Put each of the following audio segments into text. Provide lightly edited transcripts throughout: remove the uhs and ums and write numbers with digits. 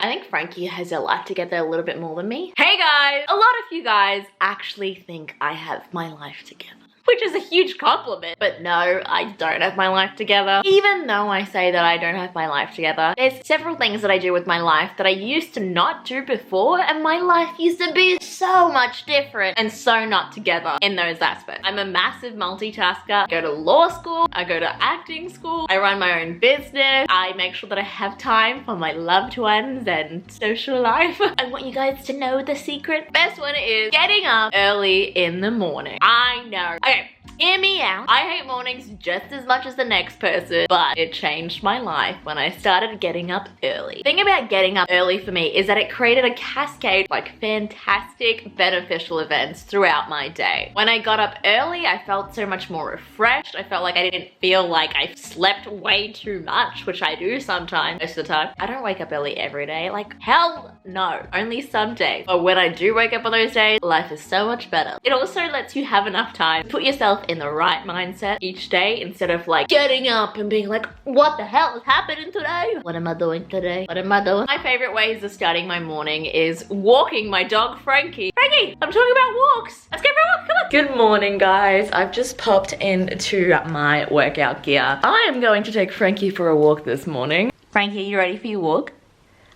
I think Frankie has her life together a little bit more than me. Hey guys! A lot of you guys actually think I have my life together, which is a huge compliment. But no, I don't have my life together. Even though I say that I don't have my life together, there's several things that I do with my life that I used to not do before, and my life used to be so much different and so not together in those aspects. I'm a massive multitasker. I go to law school, I go to acting school, I run my own business, I make sure that I have time for my loved ones and social life. I want you guys to know the secret. Best one is getting up early in the morning. I know. Okay, hear me out. I hate mornings just as much as the next person, but it changed my life when I started getting up early. The thing about getting up early for me is that it created a cascade of like fantastic beneficial events throughout my day. When I got up early, I felt so much more refreshed. I felt like I didn't feel like I slept way too much, which I do sometimes. Most of the time. I don't wake up early every day. Like, hell no. Only some days. But when I do wake up on those days, life is so much better. It also lets you have enough time to put yourself in the right mindset each day instead of like getting up and being like, what the hell is happening today? What am I doing today? What am I doing? My favorite ways of starting my morning is walking my dog Frankie. Frankie, I'm talking about walks. Let's go for a walk, come on. Good morning guys. I've just popped into my workout gear. I am going to take Frankie for a walk this morning. Frankie, are you ready for your walk?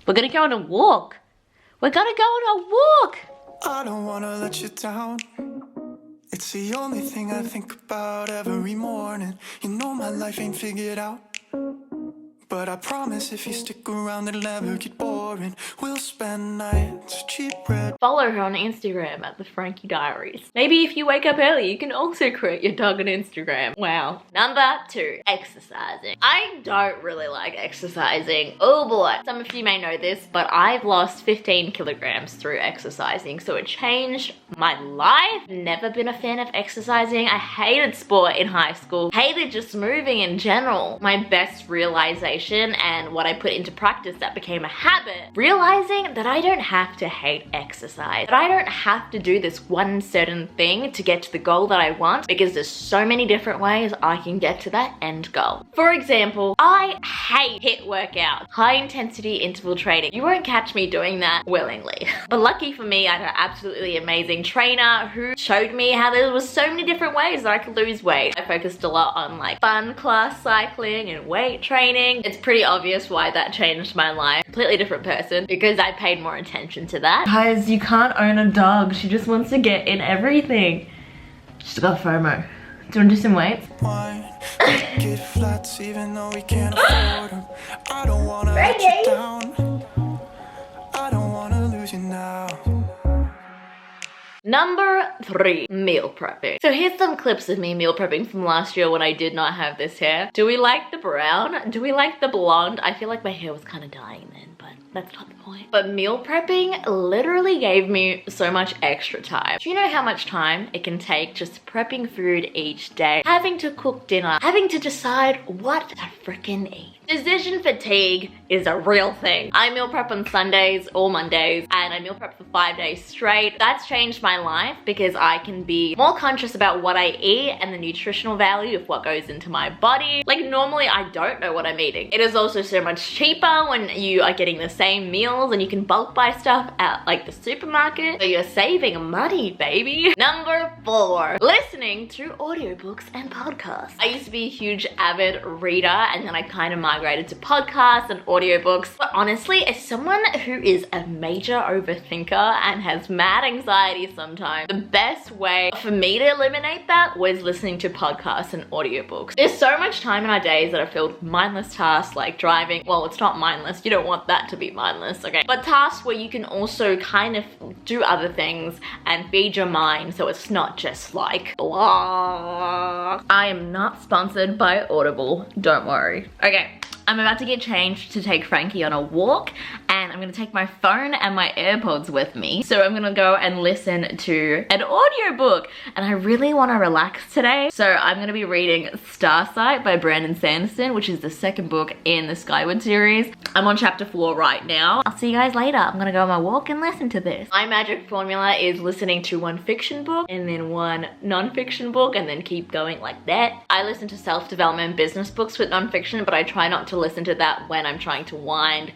We're gonna go on a walk. We're gonna go on a walk. I don't wanna let you down. It's the only thing I think about every morning. You know my life ain't figured out, but I promise if you stick around it'll never get boring. We'll spend nights cheap red. Follow her on Instagram at the Frankie Diaries. Maybe if you wake up early, you can also create your dog on Instagram. Wow. Number 2, exercising. I don't really like exercising. Oh boy. Some of you may know this, but I've lost 15 kilograms through exercising, so it changed my life. Never been a fan of exercising. I hated sport in high school. Hated just moving in general. My best realization and what I put into practice that became a habit, realizing that I don't have to hate exercise, that I don't have to do this one certain thing to get to the goal that I want, because there's so many different ways I can get to that end goal. For example, I hate HIIT workout, high intensity interval training. You won't catch me doing that willingly. But lucky for me, I had an absolutely amazing trainer who showed me how there was so many different ways that I could lose weight. I focused a lot on like fun class cycling and weight training. It's pretty obvious why that changed my life. Completely different person because I paid more attention to that. Guys, you can't own a dog. She just wants to get in everything. She's got FOMO. Do you want to do some weights? Get flats even though we can't afford them. I don't wanna let you down. I don't wanna lose you now. Number 3, meal prepping. So here's some clips of me meal prepping from last year when I did not have this hair. Do we like the brown? Do we like the blonde? I feel like my hair was kind of dying then, but that's not the point. But meal prepping literally gave me so much extra time. Do you know how much time it can take just prepping food each day? Having to cook dinner, having to decide what to frickin' eat. Decision fatigue is a real thing. I meal prep on Sundays or Mondays, and I meal prep for 5 days straight. That's changed my life because I can be more conscious about what I eat and the nutritional value of what goes into my body. Like normally I don't know what I'm eating. It is also so much cheaper when you are getting the same meals and you can bulk buy stuff at like the supermarket. So you're saving money, baby. Number 4, listening to audiobooks and podcasts. I used to be a huge avid reader and then I kind of migrated to podcasts and audiobooks. But honestly, as someone who is a major overthinker and has mad anxiety sometimes, the best way for me to eliminate that was listening to podcasts and audiobooks. There's so much time in our days that are filled with mindless tasks like driving. Well, it's not mindless. You don't want that to be mindless, okay? But tasks where you can also kind of do other things and feed your mind so it's not just like blah. I am not sponsored by Audible, don't worry. Okay. I'm about to get changed to take Frankie on a walk, and I'm gonna take my phone and my AirPods with me. So I'm gonna go and listen to an audiobook, and I really wanna relax today. So I'm gonna be reading Starsight by Brandon Sanderson, which is the second book in the Skyward series. I'm on chapter 4 right now. I'll see you guys later. I'm gonna go on my walk and listen to this. My magic formula is listening to one fiction book and then one non-fiction book and then keep going like that. I listen to self-development business books with non-fiction, but I try not to listen to that when I'm trying to wind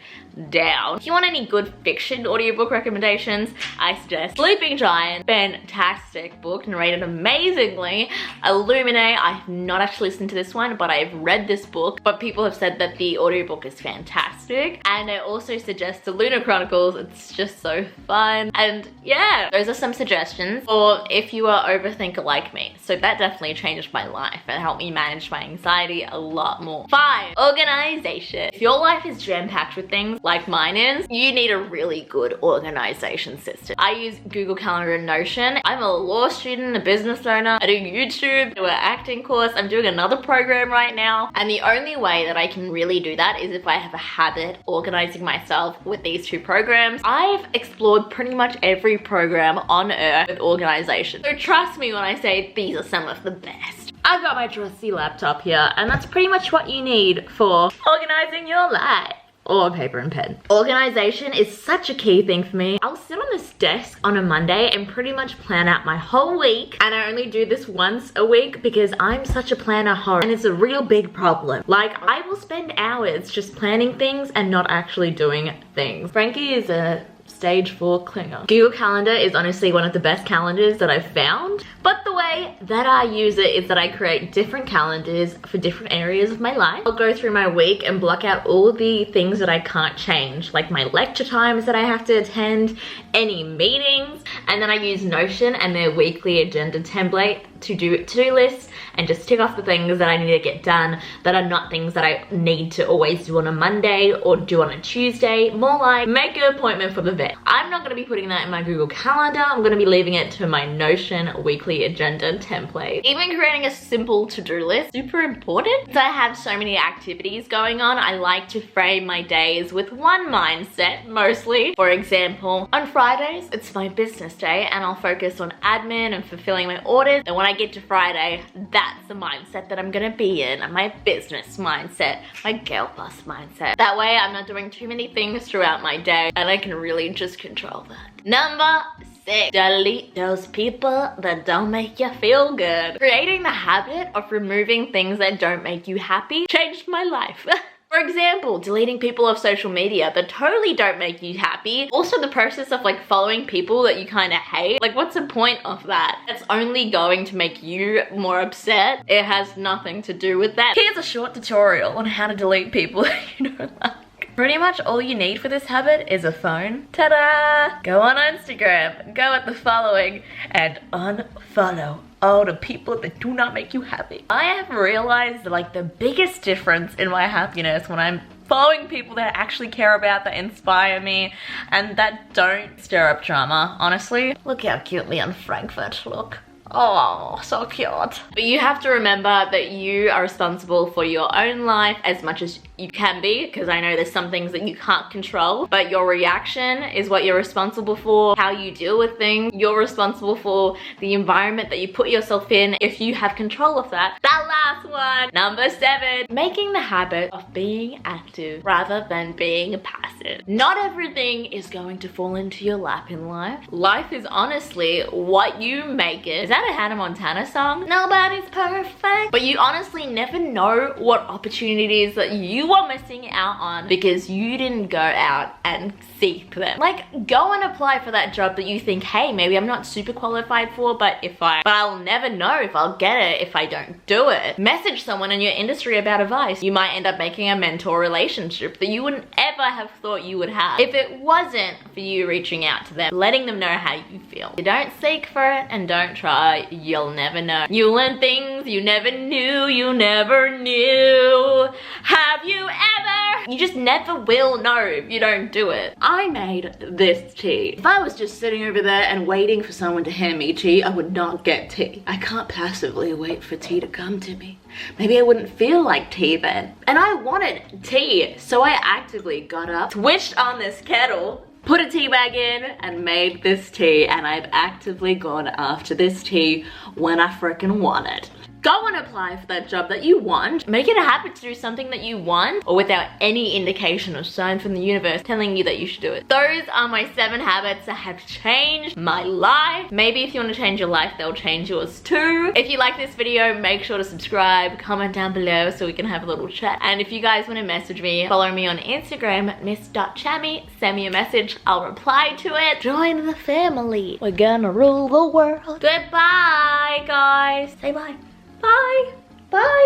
down. If you want any good fiction audiobook recommendations, I suggest Sleeping Giant, fantastic book, narrated amazingly. Illuminae, I have not actually listened to this one, but I've read this book, but people have said that the audiobook is fantastic. And I also suggest The Lunar Chronicles, it's just so fun. And yeah, those are some suggestions for if you are overthinker like me. So that definitely changed my life and helped me manage my anxiety a lot more. 5, organization. If your life is jam-packed with things like mine is, you need a really good organization system. I use Google Calendar and Notion. I'm a law student, a business owner. I do YouTube, I do an acting course. I'm doing another program right now. And the only way that I can really do that is if I have a habit organizing myself with these 2 programs. I've explored pretty much every program on earth with organization. So trust me when I say these are some of the best. I've got my trusty laptop here, and that's pretty much what you need for organizing your life. Or paper and pen. Organization is such a key thing for me. I'll sit on this desk on a Monday and pretty much plan out my whole week, and I only do this once a week because I'm such a planner whore, and it's a real big problem. Like, I will spend hours just planning things and not actually doing things. Frankie is a stage 4 clinger. Google Calendar is honestly one of the best calendars that I've found, but the way that I use it is that I create different calendars for different areas of my life. I'll go through my week and block out all the things that I can't change, like my lecture times that I have to attend, any meetings, and then I use Notion and their weekly agenda template to do to-do lists and just tick off the things that I need to get done that are not things that I need to always do on a Monday or do on a Tuesday. More like make an appointment for the vet. I'm not going to be putting that in my Google Calendar. I'm going to be leaving it to my Notion weekly agenda template. Even creating a simple to-do list, super important. Since I have so many activities going on, I like to frame my days with one mindset mostly. For example, on Fridays, it's my business day and I'll focus on admin and fulfilling my orders. And when I get to Friday, that's the mindset that I'm gonna be in, my business mindset, my girl boss mindset. That way I'm not doing too many things throughout my day and I can really just control that. Number 6, delete those people that don't make you feel good. Creating the habit of removing things that don't make you happy changed my life. For example, deleting people off social media that totally don't make you happy. Also the process of like following people that you kind of hate. Like, what's the point of that? It's only going to make you more upset. It has nothing to do with that. Here's a short tutorial on how to delete people you don't like. Pretty much all you need for this habit is a phone. Ta-da! Go on Instagram, go at the following, and unfollow all the people that do not make you happy. I have realized that like the biggest difference in my happiness when I'm following people that I actually care about, that inspire me, and that don't stir up drama, honestly. Look how cute Leon Frankfurt look. Oh, so cute. But you have to remember that you are responsible for your own life as much as you can be, because I know there's some things that you can't control, but your reaction is what you're responsible for. How you deal with things, you're responsible for the environment that you put yourself in if you have control of that. That last one, number 7, making the habit of being active rather than being passive. Not everything is going to fall into your lap in life. Life is honestly what you make it. Is that a Hannah Montana song? Nobody's perfect. But you honestly never know what opportunities that you are missing out on because you didn't go out and seek them. Like, go and apply for that job that you think, hey, maybe I'm not super qualified for, but I'll never know if I'll get it if I don't do it. Message someone in your industry about advice. You might end up making a mentor relationship that you wouldn't ever have thought you would have if it wasn't for you reaching out to them, letting them know how you feel. You don't seek for it and don't try, you'll never know. You learn things you never knew, you never knew. Have you ever? You just never will know if you don't do it. I made this tea. If I was just sitting over there and waiting for someone to hand me tea, I would not get tea. I can't passively wait for tea to come to me. Maybe I wouldn't feel like tea then. And I wanted tea, so I actively got up, switched on this kettle, put a tea bag in and made this tea, and I've actively gone after this tea when I freaking want it. Go and apply for that job that you want. Make it a habit to do something that you want or without any indication or sign from the universe telling you that you should do it. Those are my 7 habits that have changed my life. Maybe if you want to change your life, they'll change yours too. If you like this video, make sure to subscribe, comment down below so we can have a little chat. And if you guys want to message me, follow me on Instagram, miss.chammy. Send me a message, I'll reply to it. Join the family. We're gonna rule the world. Goodbye, guys. Say bye. Bye. Bye.